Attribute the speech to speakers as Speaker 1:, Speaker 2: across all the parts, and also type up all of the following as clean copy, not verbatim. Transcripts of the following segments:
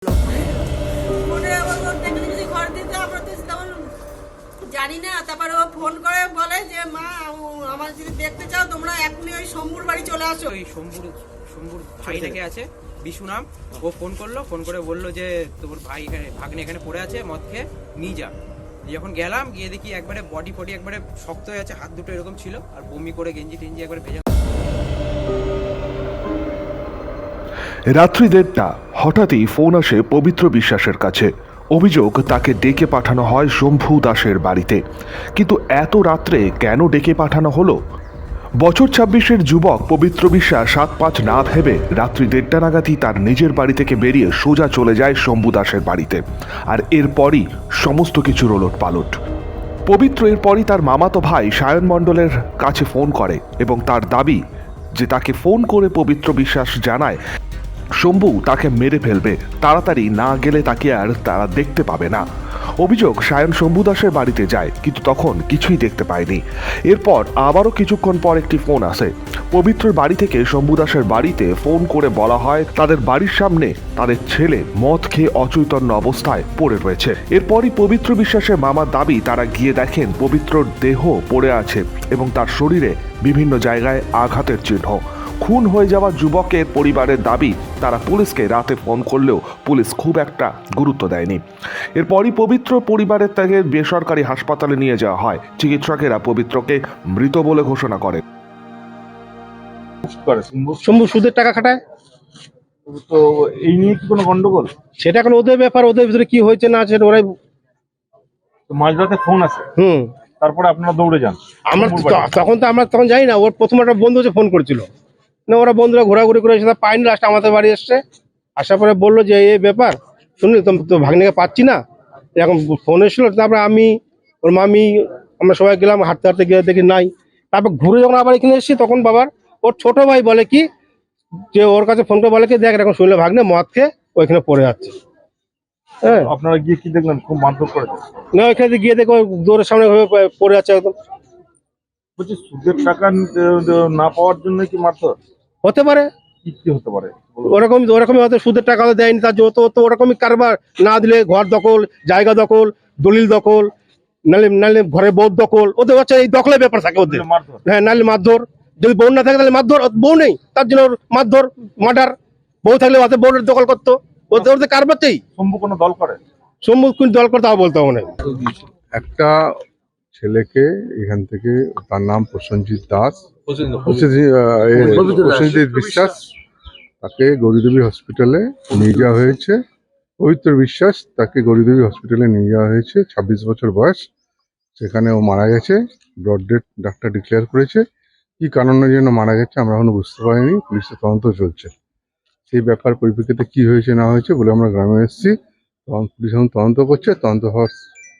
Speaker 1: ফোনে ওর দেখে যদি ঘর দিতে আমরা তো তেমন জানি না। তারপরে ও ফোন করে বলে যে মা আমার যদি দেখতে চাও তোমরা এখনই ওই শম্ভুর বাড়ি চলে আসো।
Speaker 2: ওই শম্ভুর ভাই রেখে আছে বিশু নাম। ও ফোন করলো, ফোন করে বললো যে তোর ভাই এখানে ভাগ্নে এখানে পড়ে আছে, মদ খেয়ে নিয়ে যা। যখন গেলাম গিয়ে দেখি একবারে বডি ফডি একবারে শক্ত হয়ে আছে, হাত দুটো এরকম ছিল আর বমি করে গেঞ্জি টেঞ্জি একবারে ভেজা।
Speaker 3: রাত্রি 1:30টা হঠাৎই ফোন আসে পবিত্র বিশ্বাসের কাছে। অভিযোগ তাকে ডেকে পাঠানো হয় শম্ভু দাসের বাড়িতে। কিন্তু এত রাত্রে কেন ডেকে পাঠানো হলো? বছর 26-এর যুবক পবিত্র বিশ্বাস 7-5 না ভেবে রাত্রি 1:30টা নাগাদই তার নিজের বাড়ি থেকে বেরিয়ে সোজা চলে যায় শম্ভু দাসের বাড়িতে। আর এরপরই সমস্ত কিছুর ওলটপালট। পবিত্র এরপরই তার মামাতো ভাই সায়ন মণ্ডলের কাছে ফোন করে এবং তার দাবি যে তাকে ফোন করে পবিত্র বিশ্বাস জানায় শম্ভু তাকে মেরে ফেলবে, তাড়াতাড়ি না গেলে তাকে আর তারা দেখতে পাবে না। অভিযোগ সায়ন শম্ভু দাসের বাড়িতে যায় কিন্তু তখন কিছুই দেখতে পায়নি। এরপর আবারও কিছুক্ষণ পর একটি ফোন আসে পবিত্রর বাড়ি থেকে। শম্ভু দাসের বাড়িতে ফোন করে বলা হয় তাদের বাড়ির সামনে তাদের ছেলে মদ খেয়ে অচৈতন্য অবস্থায় পড়ে রয়েছে। এরপরই পবিত্র বিশ্বাসের মামার দাবি তারা গিয়ে দেখেন পবিত্রর দেহ পড়ে আছে এবং তার শরীরে বিভিন্ন জায়গায় আঘাতের চিহ্ন। খুন হয়ে যাওয়া যুবকের পরিবারের দাবি তারা পুলিশকে রাতে ফোন করলেও পুলিশ খুব একটা গুরুত্ব দেয়নি। এরপরই পবিত্র পরিবারের তাকে বেসরকারি হাসপাতালে নিয়ে যাওয়া হয়। চিকিৎসকেরা পবিত্রকে মৃত বলে ঘোষণা করেন।
Speaker 4: শম্ভু সুদের টাকা খাটায়,
Speaker 5: তো এই নিয়ে কি কোনো গন্ডগোল?
Speaker 4: সেটা এখন ওদের ব্যাপার, ওদের ভিতরে কি হয়েছে না আছে ওরাই।
Speaker 5: তো মাঝরাতে ফোন আসে, তারপরে আপনারা দৌড়ে যান।
Speaker 4: আমরা
Speaker 5: শম্ভুর বাড়ি।
Speaker 4: আমরা তখন যাই না, ওর প্রথম একটা বন্ধু হচ্ছে ফোন করেছিল না, ওরা বন্ধুরা ঘোরাঘুরি করে এসে পাইনি, লাস্ট আমাদের বাড়ি এসছে। আসার পরে বললো যে এই ব্যাপার শুনলি তো ভাগ্নিকে পাচ্ছি না, এখন ফোন এসেছিল। তারপরে আমি ওর মামি আমরা সবাই গেলাম, হাঁটতে হাঁটতে গিয়ে দেখি নাই। তারপর ঘুরে যখন আবার এখানে এসেছি তখন বাবার ওর ছোট ভাই বলে কি যে ওর কাছে ফোন করে বলে কি দেখ এখন শুনলে ভাগ্নে মদ খেয়ে ওইখানে পড়ে যাচ্ছে। হ্যাঁ,
Speaker 5: আপনারা গিয়ে কি দেখলেন? খুব মারধর করেছে
Speaker 4: না ওইখানে গিয়ে দেখো দৌড়ের সামনে পড়ে যাচ্ছে একদম।
Speaker 5: বলছি সুদের টাকা না পাওয়ার জন্য কি মারধর?
Speaker 4: হতে পারে,
Speaker 5: কি কি হতে পারে?
Speaker 4: ওরকমই হয়তো সুদের টাকা দেয়নি, তার যত তো ওরকমই কারবার। না দিলে ঘর দখল, জায়গা দখল, দলিল দখল, নালে নালে ঘরে বউ দখল, ওদের হচ্ছে এই দখলের ব্যাপার থাকে ওদের।
Speaker 5: মারধর।
Speaker 4: হ্যাঁ, নালে মারধর। যদি বউ না থাকে তাহলে মারধর, বউ নেই তার জন্য মারধর মার্ডার। বউ থাকলে হাতে বউয়ের দখল করতো, ওদের কারবারটাই।
Speaker 5: শম্ভু কোনো দল করে?
Speaker 4: সম্মুখীন দল করতে হবে বলতে হবে না।
Speaker 6: একটা ছেলেকে এখান থেকে, তার নাম প্রসেনজিৎ দাস, প্রসেনজিৎ বিশ্বাস, তাকে গৌরীদেবী হসপিটালে নিয়ে যাওয়া হয়েছে। পবিত্র বিশ্বাস তাকে গৌরীদেবী হসপিটালে নিয়ে যাওয়া হয়েছে, 26 বছর বয়স। সেখানে ও মারা গেছে, ব্রড ডেথ ডাক্তার ডিক্লেয়ার করেছে। কি কারণের জন্য মারা গেছে আমরা এখনো বুঝতে পারিনি, পুলিশের তদন্ত চলছে। সেই ব্যাপার পরিপ্রেক্ষিতে কি হয়েছে না হয়েছে বলে আমরা গ্রামে এসেছি, তখন পুলিশ এখন তদন্ত করছে। তদন্ত হওয়ার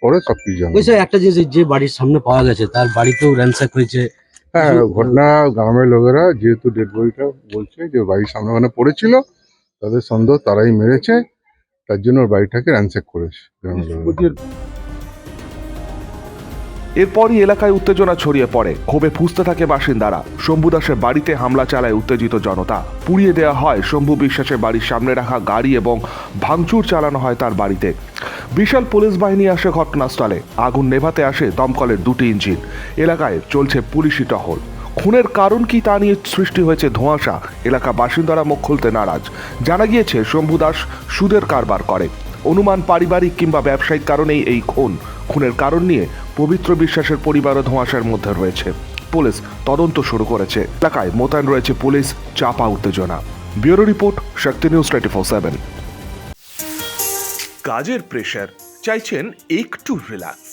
Speaker 6: পরে সবকিছু জানবো।
Speaker 7: একটা যে বাড়ির সামনে পাওয়া গেছে তার বাড়িতেও র্যানস্যাক হয়েছে।
Speaker 6: হ্যাঁ, ঘটনা গ্রামের লোকেরা যেহেতু ডেড বডিটা বলছে যে বাড়ির সামনে ওখানে পড়েছিল, তাদের সন্দেহ তারাই মেরেছে, তার জন্য ওর বাড়িটাকে র্যানস্যাক করেছে গ্রামের লোকেরা।
Speaker 3: এরপরই এলাকায় উত্তেজনা ছড়িয়ে পড়ে, ক্ষোভে ফুঁসতে থাকে বাসিন্দারা। শম্ভু দাসের বাড়িতে হামলা চালায় উত্তেজিত জনতা। পুড়িয়ে দেওয়া হয় শম্ভু বিশ্বাসের বাড়ির সামনে রাখা গাড়ি এবং ভাঙচুর চালানো হয় তার বাড়িতে। বিশাল পুলিশ বাহিনী আসে ঘটনাস্থলে। আগুন নেভাতে আসে দমকলের 2টি ইঞ্জিন। এলাকায় চলছে পুলিশি টহল। খুনের কারণ কি তা নিয়ে সৃষ্টি হয়েছে ধোঁয়াশা। এলাকা বাসিন্দারা মুখ খুলতে নারাজ। জানা গিয়েছে শম্ভু দাস সুদের কারবার করে। অনুমান পারিবারিক কিংবা ব্যবসায়িক কারণেই এই খুনের কারণ নিয়ে পবিত্র বিশ্বাসের পরিবারও ধোঁয়াশার মধ্যে রয়েছে। পুলিশ তদন্ত শুরু করেছে। এলাকায় মোতায়েন রয়েছে পুলিশ, চাপা উত্তেজনা। ব্যুরো রিপোর্ট, শক্তি নিউজ 24/7। কাজের প্রেশার, চাইছেন একটু রিল্যাক্স।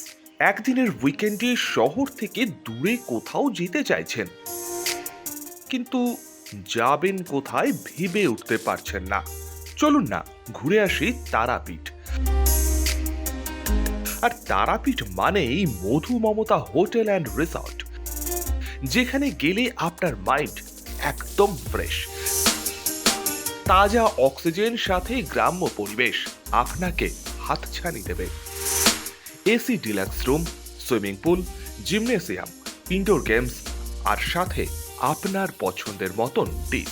Speaker 3: একদিনের উইকেন্ডে শহর থেকে দূরে কোথাও যেতে চাইছেন, কিন্তু যাবেন কোথায় ভেবে উঠতে পারছেন না। চলুন না ঘুরে আসি তারাপীঠ। আর তারাপীঠ মানেই মধু মমতা হোটেল অ্যান্ড রিসর্ট, যেখানে গেলে আপনার মাইন্ড একদম ফ্রেশ। তাজা অক্সিজেন সাথে গ্রাম্য পরিবেশ আপনাকে হাতছানি দেবে। AC deluxe room, swimming pool, gymnasium, indoor games আর সাথে আপনার পছন্দের মতন ডিশ।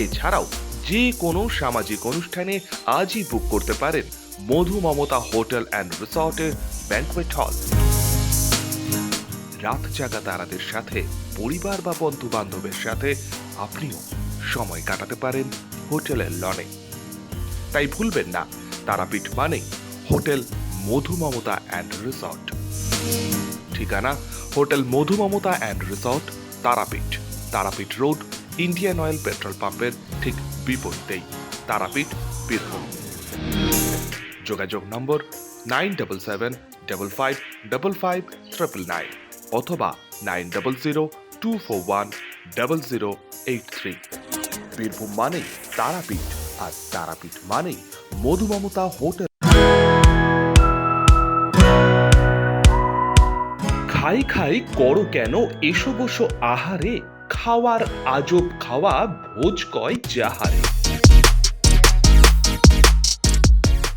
Speaker 3: এছাড়াও যে কোনো সামাজিক অনুষ্ঠানে আজই বুক করতে পারেন মধু মমতা হোটেল অ্যান্ড রিসর্টের ব্যাংকোয়েট হল। রাত জাগা তারাদের সাথে, পরিবার বা বন্ধু বান্ধবের সাথে আপনিও সময় কাটাতে পারেন হোটেলের লনে। তাই ভুলবেন না, তারাপীঠ মানে hotel Madhu Mamata and resort. ঠিকানা hotel Madhu Mamata and resort, Tarapith, Tarapith road, Indian Oil petrol পাম্পের ঠিক বিপরীতেই, তারাপীঠ, বীরভূম। যোগাযোগ নম্বর 9775555599 অথবা 9002410083। বীরভূম মানেই তারাপীঠ, আর তারাপীঠ মানেই মধু মমতা হোটেল। খাই খাই করো কেন এসো বসো আহারে, খাওয়ার আজব খাওয়া ভোজ কয় যাহারে।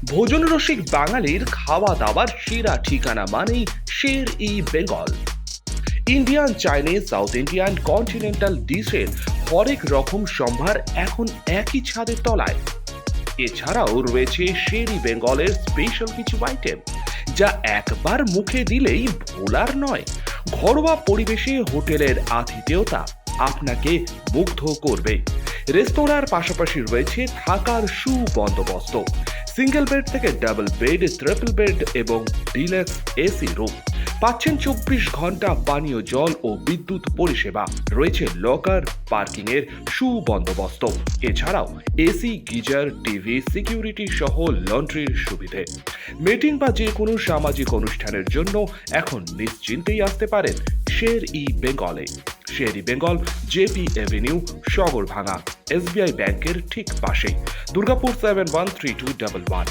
Speaker 3: ভোজন রসিক বাঙালির খাওয়া দাওয়ার সেরা ঠিকানা মানেই Sher-e Bengal. Indian, Chinese, South Indian, continental ডিশের হরেক রকম সম্ভার এখন একই ছাদের তলায়। এছাড়াও রয়েছে শের-ই বেঙ্গলের স্পেশাল কিছু আইটেম, যা একবার মুখে দিলেই ভোলার নয়। ঘরোয়া পরিবেশে হোটেলের আতিথেয়তা আপনাকে মুগ্ধ করবে। রেস্তোরাঁর পাশাপাশি রয়েছে থাকার সুবন্দোবস্ত, সিঙ্গেল বেড থেকে ডাবল বেড, ট্রিপল বেড এবং ডিলাক্স এসি রুম। পাচ্ছেন 24 ঘন্টা পানীয় জল ও বিদ্যুৎ পরিষেবা, রয়েছে লকার, পার্কিং এর সুবন্দোবস্ত। এছাড়াও এসি, গিজার, টিভি, সিকিউরিটি সহ লন্ড্রির সুবিধে। মিটিং বা যে কোনো সামাজিক অনুষ্ঠানের জন্য এখন নিশ্চিন্তেই আসতে পারেন শের-ই বেঙ্গলে। Sher e Bengal, JP Avenue, Sagarbhanga, SBI ব্যাংকের ঠিক পাশে, দুর্গাপুর 713211।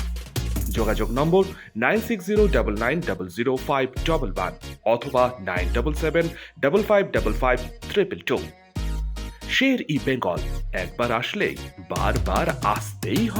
Speaker 3: যোগাযোগ নম্বর 9609900511 অথবা 9775555222। শের-ই বেঙ্গল, একবার আসলেই বারবার আসতেই হয়।